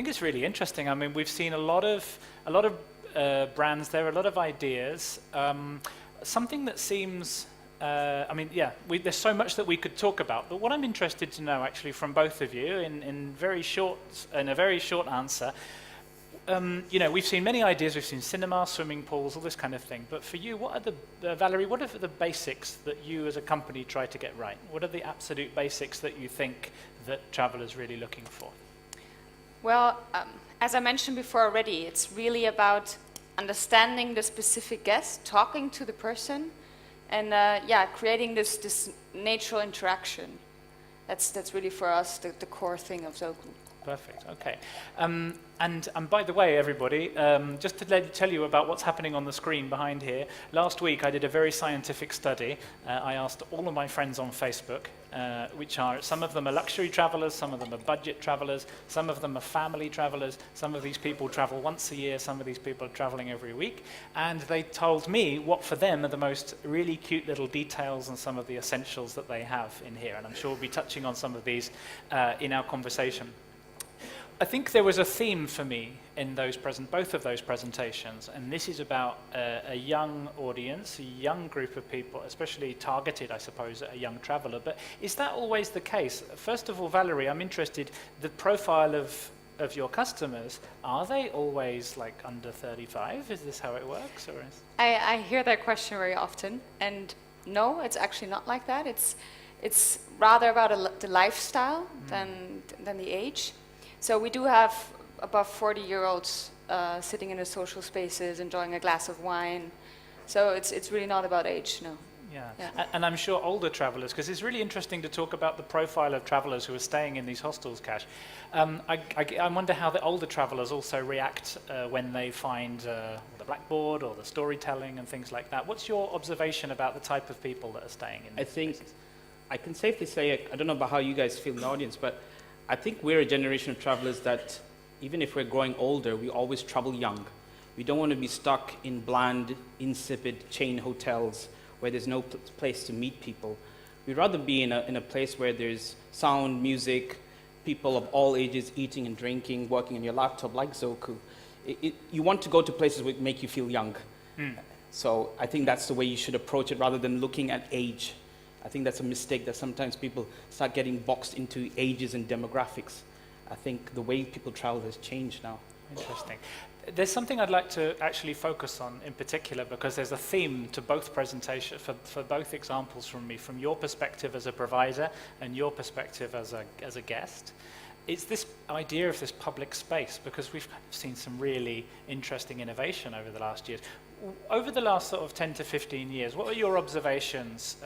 think it's really interesting. I mean, we've seen a lot of brands there, a lot of ideas. Something that seems, I mean, yeah, there's so much that we could talk about. But what I'm interested to know, actually, from both of you, in a very short answer. You know, we've seen many ideas. We've seen cinema, swimming pools, all this kind of thing. But for you, what are Valerie? What are the basics that you, as a company, try to get right? What are the absolute basics that you think that travelers really looking for? Well, as I mentioned before already, it's really about understanding the specific guest, talking to the person, and creating this natural interaction. That's really for us the core thing of Zoku. Perfect. Okay. And by the way, everybody, just to tell you about what's happening on the screen behind here. Last week, I did a very scientific study. I asked all of my friends on Facebook, which are, some of them are luxury travelers, some of them are budget travelers, some of them are family travelers, some of these people travel once a year, some of these people are traveling every week. And they told me what for them are the most really cute little details and some of the essentials that they have in here. And I'm sure we'll be touching on some of these in our conversation. I think there was a theme for me in both of those presentations, and this is about a young audience, a young group of people, especially targeted, I suppose, at a young traveler. But is that always the case? First of all, Valerie, I'm interested, the profile of your customers, are they always like under 35? Is this how it works? Or I hear that question very often, and no, it's actually not like that. It's rather about the lifestyle than the age. So we do have above 40-year-olds sitting in the social spaces, enjoying a glass of wine. So it's really not about age, no. Yeah. And I'm sure older travelers, because it's really interesting to talk about the profile of travelers who are staying in these hostels, Cash. I wonder how the older travelers also react when they find the blackboard or the storytelling and things like that. What's your observation about the type of people that are staying in these places? I can safely say, I don't know about how you guys feel in the audience, but I think we're a generation of travelers that, even if we're growing older, we always travel young. We don't want to be stuck in bland, insipid chain hotels where there's no place to meet people. We'd rather be in a place where there's sound, music, people of all ages eating and drinking, working on your laptop like Zoku. You want to go to places that make you feel young. So I think that's the way you should approach it rather than looking at age. I think that's a mistake that sometimes people start getting boxed into ages and demographics. I think the way people travel has changed now. Interesting. There's something I'd like to actually focus on in particular, because there's a theme to both presentations, for both examples from me, from your perspective as a provider and your perspective as a guest. It's this idea of this public space, because we've seen some really interesting innovation over the last years. Over the last sort of 10 to 15 years, what are your observations,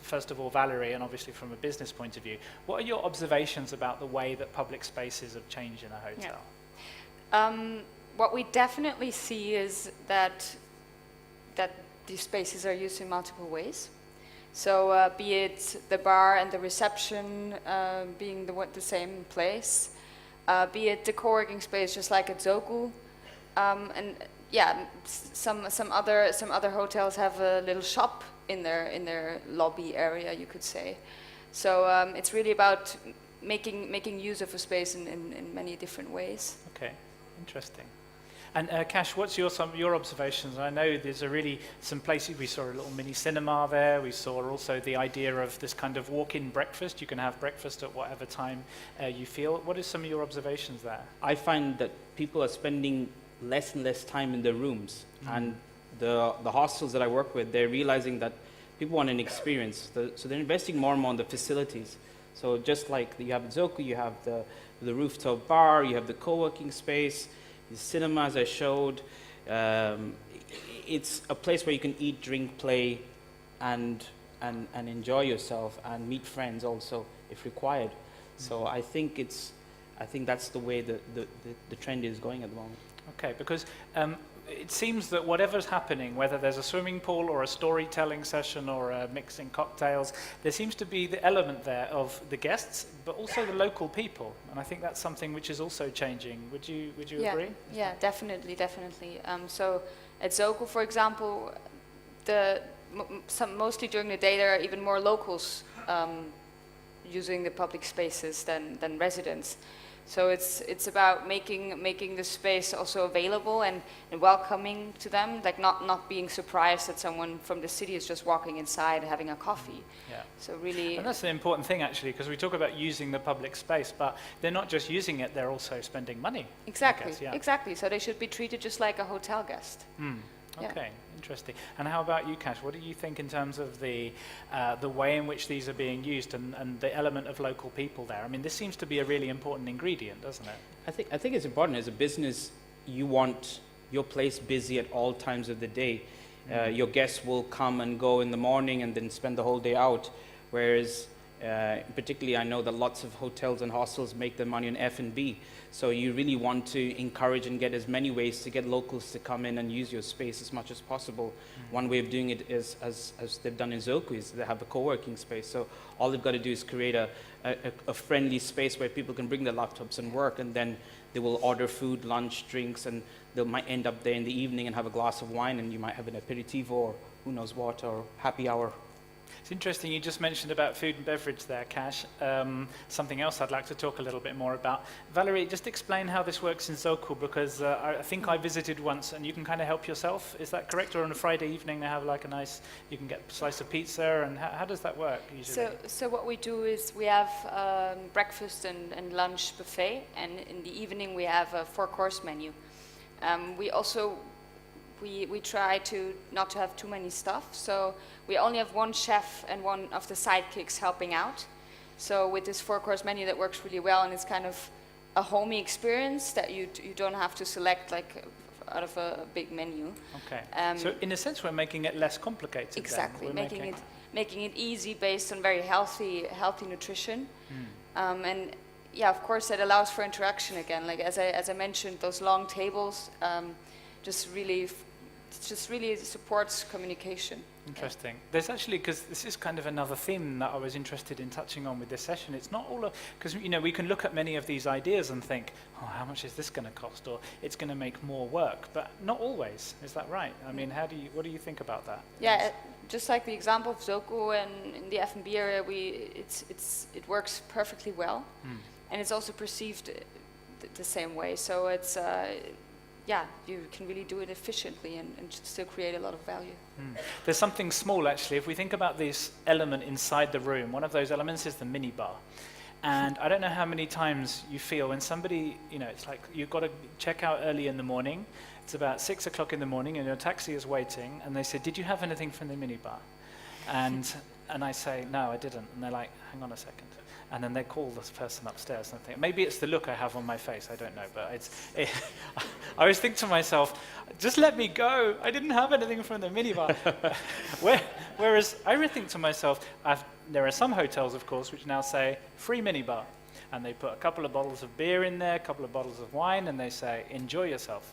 first of all, Valerie, and obviously from a business point of view, what are your observations about the way that public spaces have changed in a hotel? Yeah. What we definitely see is that these spaces are used in multiple ways. So be it the bar and the reception being the same place, be it the co-working space just like at Zoku, and yeah, some other hotels have a little shop in their lobby area, you could say. So it's really about making use of a space in many different ways. Okay, interesting. And Cash, what's your observations? I know there's some places, we saw a little mini cinema there, we saw also the idea of this kind of walk-in breakfast. You can have breakfast at whatever time you feel. What are some of your observations there? I find that people are spending less and less time in their rooms. And the hostels that I work with, they're realizing that people want an experience. So they're investing more and more in the facilities. So just like you have Zoku, you have the rooftop bar, you have the co-working space, the cinema, as I showed. It's a place where you can eat, drink, play, and enjoy yourself, and meet friends also, if required. So I think that's the way the trend is going at the moment. Okay, because it seems that whatever's happening, whether there's a swimming pool or a storytelling session or mixing cocktails, there seems to be the element there of the guests, but also the local people. And I think that's something which is also changing. Would you agree? Yeah, definitely. So at Zoku, for example, mostly during the day there are even more locals using the public spaces than residents. So it's about making the space also available and welcoming to them, like not being surprised that someone from the city is just walking inside having a coffee. Yeah. So really, And that's an important thing, actually, because we talk about using the public space, but they're not just using it, they're also spending money. I exactly, guess, yeah. exactly. So they should be treated just like a hotel guest. Yeah. Okay, interesting. And how about you, Kash? What do you think in terms of the way in which these are being used and the element of local people there? I mean, this seems to be a really important ingredient, doesn't it? I think it's important. As a business, you want your place busy at all times of the day. Your guests will come and go in the morning and then spend the whole day out. Whereas, particularly, I know that lots of hotels and hostels make their money on F&B. So you really want to encourage and get as many ways to get locals to come in and use your space as much as possible. One way of doing it is, as they've done in Zoku, is they have a co-working space. So all they've got to do is create a friendly space where people can bring their laptops and work, and then they will order food, lunch, drinks, and they might end up there in the evening and have a glass of wine, and you might have an aperitivo or who knows what, or happy hour. It's interesting, you just mentioned about food and beverage there, Kash. Something else I'd like to talk a little bit more about. Valerie, just explain how this works in Zoku, because I think I visited once and you can kind of help yourself. Is that correct? Or on a Friday evening they have like a nice, you can get a slice of pizza, and how does that work usually? So what we do is we have breakfast and lunch buffet, and in the evening we have a 4-course menu. We also we try to not to have too many stuff, so we only have one chef and one of the sidekicks helping out. So with this 4-course menu, that works really well, and it's kind of a homey experience that you don't have to select like out of a big menu. Okay. So in a sense, we're making it less complicated. Exactly, making it easy based on very healthy nutrition, and yeah, of course, that allows for interaction again. Like as I mentioned, those long tables just really supports communication. Interesting. There's actually, because this is kind of another theme that I was interested in touching on with this session. It's not all, because we can look at many of these ideas and think, oh, how much is this going to cost, or it's going to make more work, but not always. Is that right? I mean, what do you think about that? Yeah, just like the example of Zoku and in the F&B area, it works perfectly well, and it's also perceived the same way. So it's yeah, you can really do it efficiently and still create a lot of value. There's something small, actually. If we think about this element inside the room, one of those elements is the minibar. And I don't know how many times you feel when somebody, it's like you've got to check out early in the morning. It's about 6 o'clock in the morning and your taxi is waiting. And they say, did you have anything from the minibar? And I say, no, I didn't. And they're like, hang on a second. And then they call this person upstairs. And I think, maybe it's the look I have on my face, I don't know. But I always think to myself, just let me go. I didn't have anything from the minibar. Whereas I would think to myself, there are some hotels, of course, which now say free minibar. And they put a couple of bottles of beer in there, a couple of bottles of wine, and they say, enjoy yourself.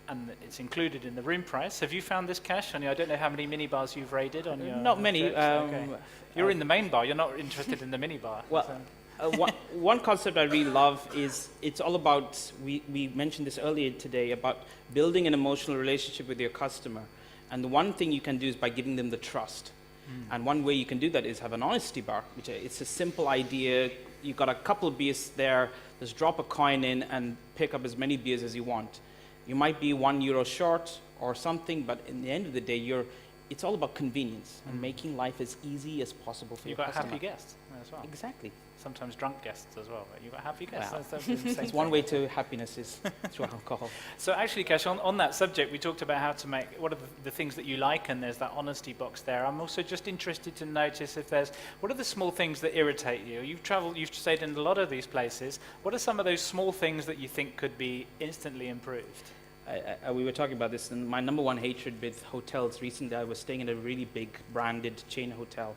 And it's included in the room price. Have you found this, Kash? I don't know how many minibars you've raided on your Not many. Okay. You're in the main bar. You're not interested in the minibar. Well, one concept I really love is it's all about, we mentioned this earlier today, about building an emotional relationship with your customer. And the one thing you can do is by giving them the trust. And one way you can do that is have an honesty bar, which it's a simple idea. You've got a couple of beers there. Just drop a coin in and pick up as many beers as you want. You might be €1 short or something, but in the end of the day, it's all about convenience and making life as easy as possible for your customer. You've got happy guests as well. Exactly. Sometimes drunk guests as well, but you've got happy guests. Wow. That's one way to happiness is through alcohol. So actually, Kash, on that subject, we talked about how to make, what are the things that you like, and there's that honesty box there. I'm also just interested to notice what are the small things that irritate you? You've stayed in a lot of these places. What are some of those small things that you think could be instantly improved? We were talking about this, and my number one hatred with hotels recently, I was staying in a really big branded chain hotel,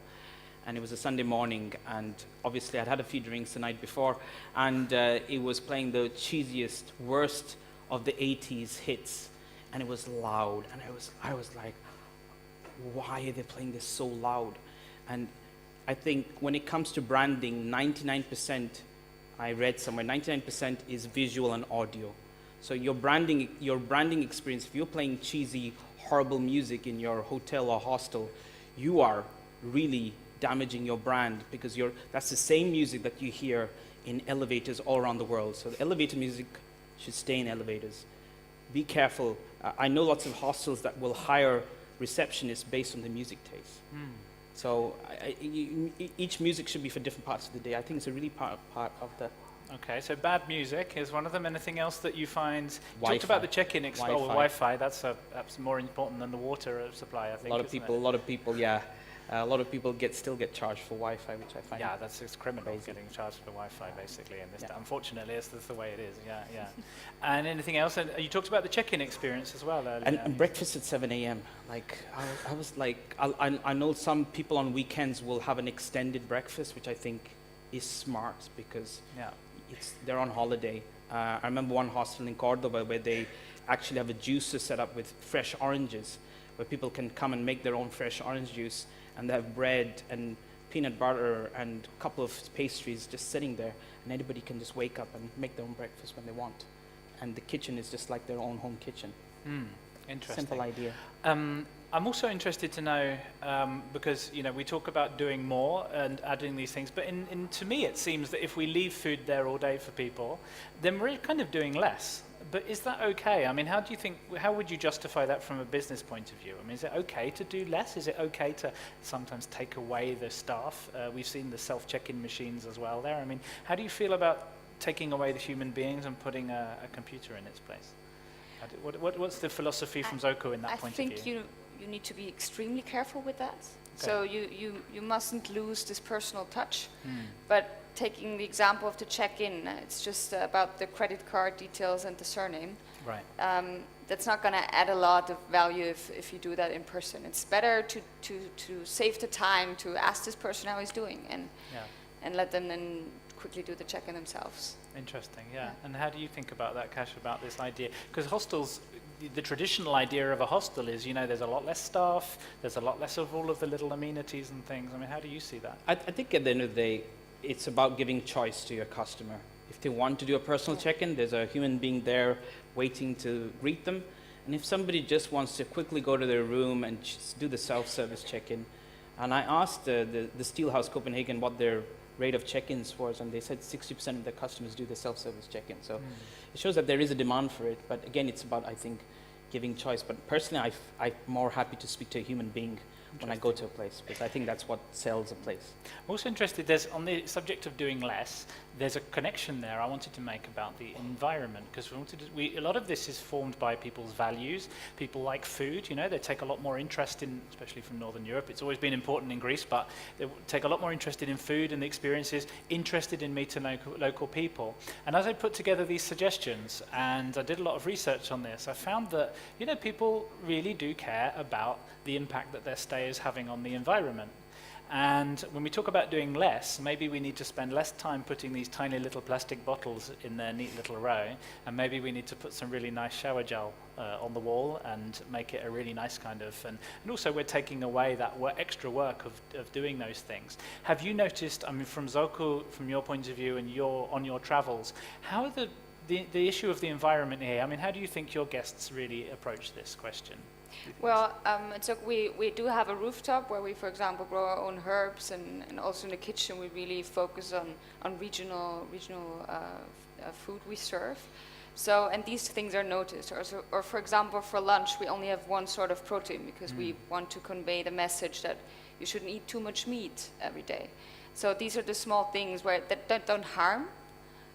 and it was a Sunday morning, and obviously I'd had a few drinks the night before, and it was playing the cheesiest, worst of the 80s hits, and it was loud, and I was like, why are they playing this so loud? And I think when it comes to branding, 99%, I read somewhere, 99% is visual and audio. So your branding experience, if you're playing cheesy, horrible music in your hotel or hostel, you are really damaging your brand, because that's the same music that you hear in elevators all around the world. So the elevator music should stay in elevators. Be careful. I know lots of hostels that will hire receptionists based on the music taste. So each music should be for different parts of the day. I think it's a really part of the Okay, so bad music is one of them. Anything else that you find? Wi-Fi. Talked about the check-in Wi-Fi. Wi-Fi. That's more important than the water supply, I think. a lot of people, yeah. A lot of people still get charged for Wi-Fi, which I find. Yeah, it's criminal crazy. getting charged for Wi-Fi, basically. And Yeah. unfortunately, that's the way it is. Yeah, yeah. And anything else? And you talked about the check-in experience as well earlier. And breakfast at 7 a.m. Like I was like, I know some people on weekends will have an extended breakfast, which I think is smart because yeah. they're on holiday. I remember one hostel in Cordoba where they actually have a juicer set up with fresh oranges, where people can come and make their own fresh orange juice, and they have bread and peanut butter and a couple of pastries just sitting there, and anybody can just wake up and make their own breakfast when they want. And the kitchen is just like their own home kitchen. Interesting. Simple idea. I'm also interested to know, because we talk about doing more and adding these things, but to me it seems that if we leave food there all day for people, then we're kind of doing less. But is that okay? I mean, how would you justify that from a business point of view? I mean, is it okay to do less? Is it okay to sometimes take away the staff? We've seen the self-check-in machines as well there. I mean, how do you feel about taking away the human beings and putting a computer in its place? What's the philosophy from Zoko in that point of view? I think you need to be extremely careful with that. Okay. So you mustn't lose this personal touch. But taking the example of the check-in, it's just about the credit card details and the surname. Right. That's not going to add a lot of value if you do that in person. It's better to save the time to ask this person how he's doing and let them then quickly do the check-in themselves. Interesting, yeah. And how do you think about that, Kash, about this idea? Because hostels, the traditional idea of a hostel is, there's a lot less staff, there's a lot less of all of the little amenities and things. I mean, how do you see that? I think at the end of the day, it's about giving choice to your customer. If they want to do a personal check-in, there's a human being there waiting to greet them. And if somebody just wants to quickly go to their room and just do the self-service check-in, and I asked the Steelhouse Copenhagen what their rate of check-ins was, and they said 60% of their customers do the self-service check-in. So it shows that there is a demand for it. But again, it's about, I think, giving choice. But personally, I'm more happy to speak to a human being when I go to a place, because I think that's what sells a place. I'm also interested, on the subject of doing less, there's a connection there I wanted to make about the environment, because a lot of this is formed by people's values. People like food, they take a lot more interest in, especially from Northern Europe, it's always been important in Greece, but they take a lot more interested in food and the experiences, interested in meeting local people. And as I put together these suggestions, and I did a lot of research on this, I found that, people really do care about the impact that their stay is having on the environment. And when we talk about doing less, maybe we need to spend less time putting these tiny little plastic bottles in their neat little row, and maybe we need to put some really nice shower gel on the wall and make it a really nice kind of, and also we're taking away that extra work of doing those things. Have you noticed, I mean, from Zoko, from your point of view and on your travels, how are the issue of the environment here, I mean, how do you think your guests really approach this question? Well, so we do have a rooftop where we, for example, grow our own herbs, and also in the kitchen we really focus on regional food we serve. So, and these things are noticed. Or for example, for lunch we only have one sort of protein because we want to convey the message that you shouldn't eat too much meat every day. So these are the small things that don't harm,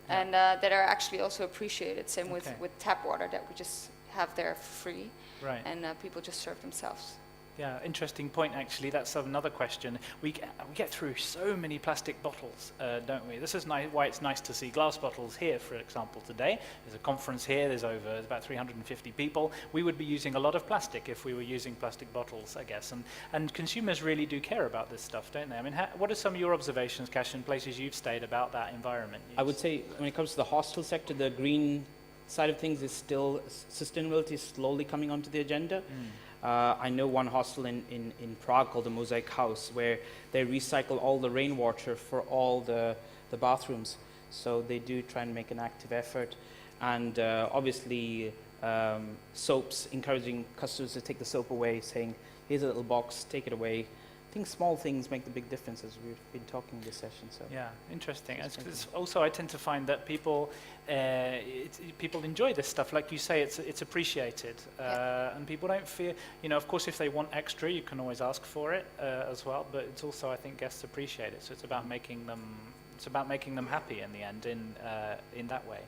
and that are actually also appreciated. Same with tap water that we just have there free. Right. And people just serve themselves. Yeah, interesting point, actually. That's another question. We get through so many plastic bottles, don't we? This is why it's nice to see glass bottles here, for example, today. There's a conference here, there's about 350 people. We would be using a lot of plastic if we were using plastic bottles, I guess. And consumers really do care about this stuff, don't they? I mean, what are some of your observations, Kash, in places you've stayed about that environment? I would say, when it comes to the hostel sector, the green side of things is still, sustainability is slowly coming onto the agenda. I know one hostel in Prague called the Mosaic House, where they recycle all the rainwater for all the bathrooms. So they do try and make an active effort. And obviously soaps, encouraging customers to take the soap away, saying, here's a little box, take it away. think small things make the big difference, as we've been talking this session. So Yeah, interesting. That's It's also, I tend to find that people enjoy this stuff. Like you say, it's appreciated, and people don't feel. Of course, if they want extra, you can always ask for it as well. But it's also, I think, guests appreciate it. So it's about making them. It's about making them happy in the end, in that way.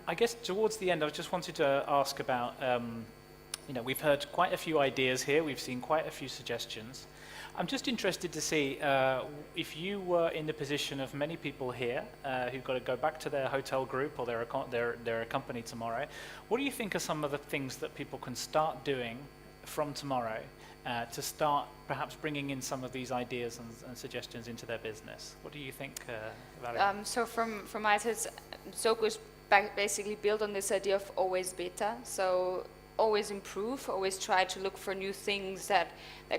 I guess towards the end, I just wanted to ask about. We've heard quite a few ideas here. We've seen quite a few suggestions. I'm just interested to see if you were in the position of many people here who've got to go back to their hotel group or their company tomorrow. What do you think are some of the things that people can start doing from tomorrow to start perhaps bringing in some of these ideas and suggestions into their business? What do you think, Valerie? So from my side, Zoku is basically built on this idea of always beta. So always improve, always try to look for new things that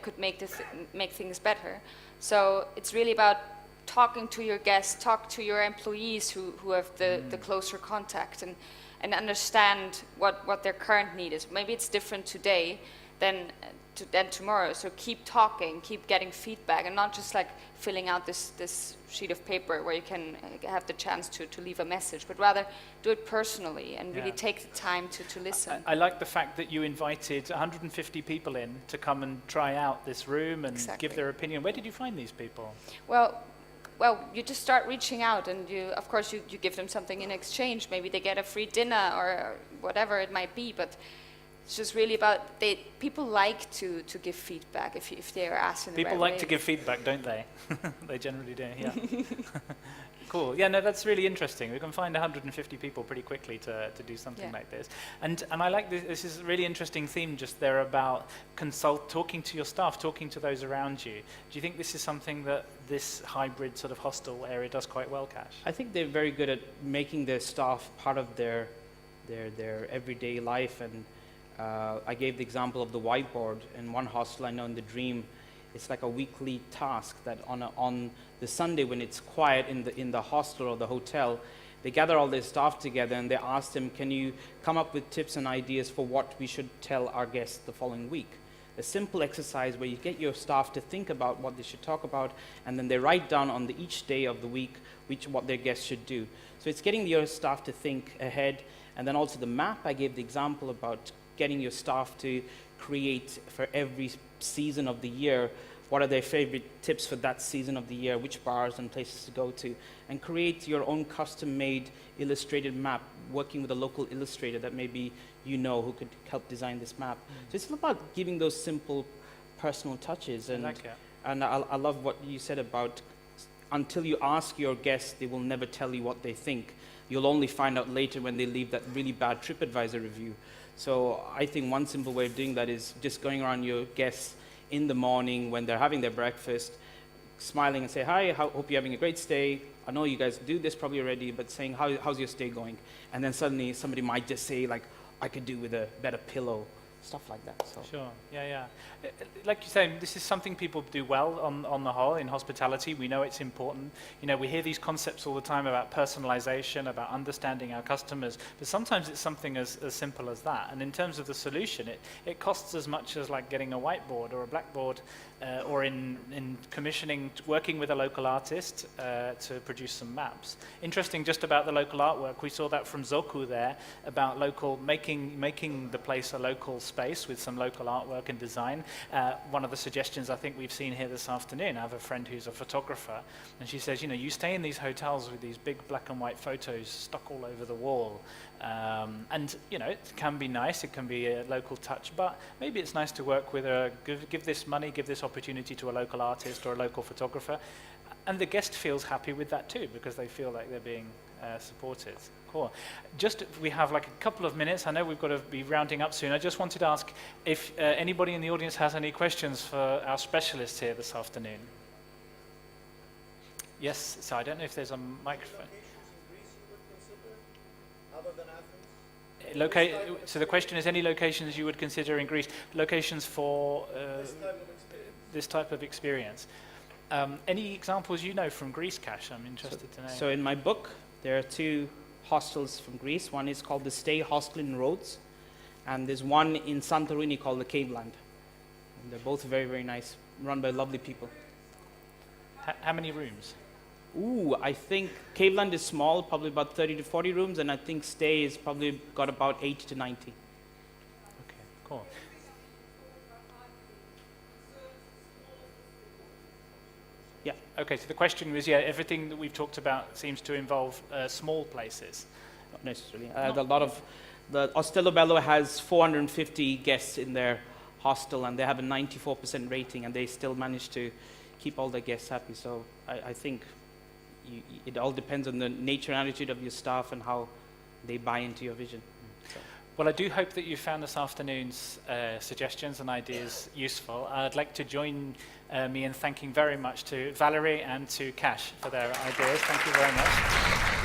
could make things better. So it's really about talking to your guests, talk to your employees who have the closer contact and understand what their current need is. Maybe it's different today than tomorrow. So keep talking, keep getting feedback, and not just like filling out this sheet of paper where you can have the chance to leave a message, but rather do it personally and really take the time to listen. I like the fact that you invited 150 people in to come and try out this room and give their opinion. Where did you find these people? Well, you just start reaching out, and of course you give them something in exchange. Maybe they get a free dinner or whatever it might be, but it's just really about people like to give feedback if they are asked in the right way. People like to give feedback, don't they? They generally do, yeah. Cool. Yeah, no, that's really interesting. We can find 150 people pretty quickly to do something like this. And I like this. This is a really interesting theme just there about talking to your staff, talking to those around you. Do you think this is something that this hybrid sort of hostel area does quite well, Cash? I think they're very good at making their staff part of their everyday life. And I gave the example of the whiteboard. In one hostel I know, in the Dream, it's like a weekly task that on the Sunday when it's quiet in the hostel or the hotel, they gather all their staff together and they ask them, can you come up with tips and ideas for what we should tell our guests the following week? A simple exercise where you get your staff to think about what they should talk about, and then they write down on each day of the week what their guests should do. So it's getting your staff to think ahead. And then also the map, I gave the example about getting your staff to create for every season of the year, what are their favorite tips for that season of the year, which bars and places to go to, and create your own custom-made illustrated map, working with a local illustrator that maybe who could help design this map. So it's all about giving those simple personal touches. And I love what you said about until you ask your guests, they will never tell you what they think. You'll only find out later when they leave that really bad TripAdvisor review. So I think one simple way of doing that is just going around your guests in the morning when they're having their breakfast, smiling and say, hi, hope you're having a great stay. I know you guys do this probably already, but saying, how's your stay going? And then suddenly somebody might just say, like, I could do with a better pillow, stuff like that. So. Sure, yeah. Like you say, this is something people do well on the whole in hospitality. We know it's important. We hear these concepts all the time about personalization, about understanding our customers, but sometimes it's something as simple as that. And in terms of the solution, it costs as much as like getting a whiteboard or a blackboard or in commissioning, working with a local artist to produce some maps. Interesting just about the local artwork. We saw that from Zoku there, about making the place a local space with some local artwork and design. One of the suggestions I think we've seen here this afternoon, I have a friend who's a photographer, and she says, you stay in these hotels with these big black and white photos stuck all over the wall. And it can be nice, it can be a local touch, but maybe it's nice to work with give this money, give this opportunity to a local artist or a local photographer, and the guest feels happy with that too, because they feel like they're being supported. Cool. We have like a couple of minutes. I know we've got to be rounding up soon. I just wanted to ask if anybody in the audience has any questions for our specialists here this afternoon. Yes, so I don't know if there's a microphone. So the question is, any locations you would consider in Greece, locations for this type of experience. Any examples from Greece, Cash? I'm interested to know. So in my book, there are two hostels from Greece. One is called the Stay Hostel in Rhodes, and there's one in Santorini called the Cave Land. And they're both very, very nice run by lovely people. How many rooms? Ooh, I think Caveland is small, probably about 30 to 40 rooms, and I think Stay is probably got about 80 to 90. Okay, cool. Yeah. Okay, so the question was, yeah, everything that we've talked about seems to involve small places. Not necessarily. The Ostello Bello has 450 guests in their hostel, and they have a 94% rating, and they still manage to keep all their guests happy. So I think it all depends on the nature and attitude of your staff and how they buy into your vision. So. Well, I do hope that you found this afternoon's suggestions and ideas useful. I'd like to join me in thanking very much to Valerie and to Cash for their ideas. Thank you very much.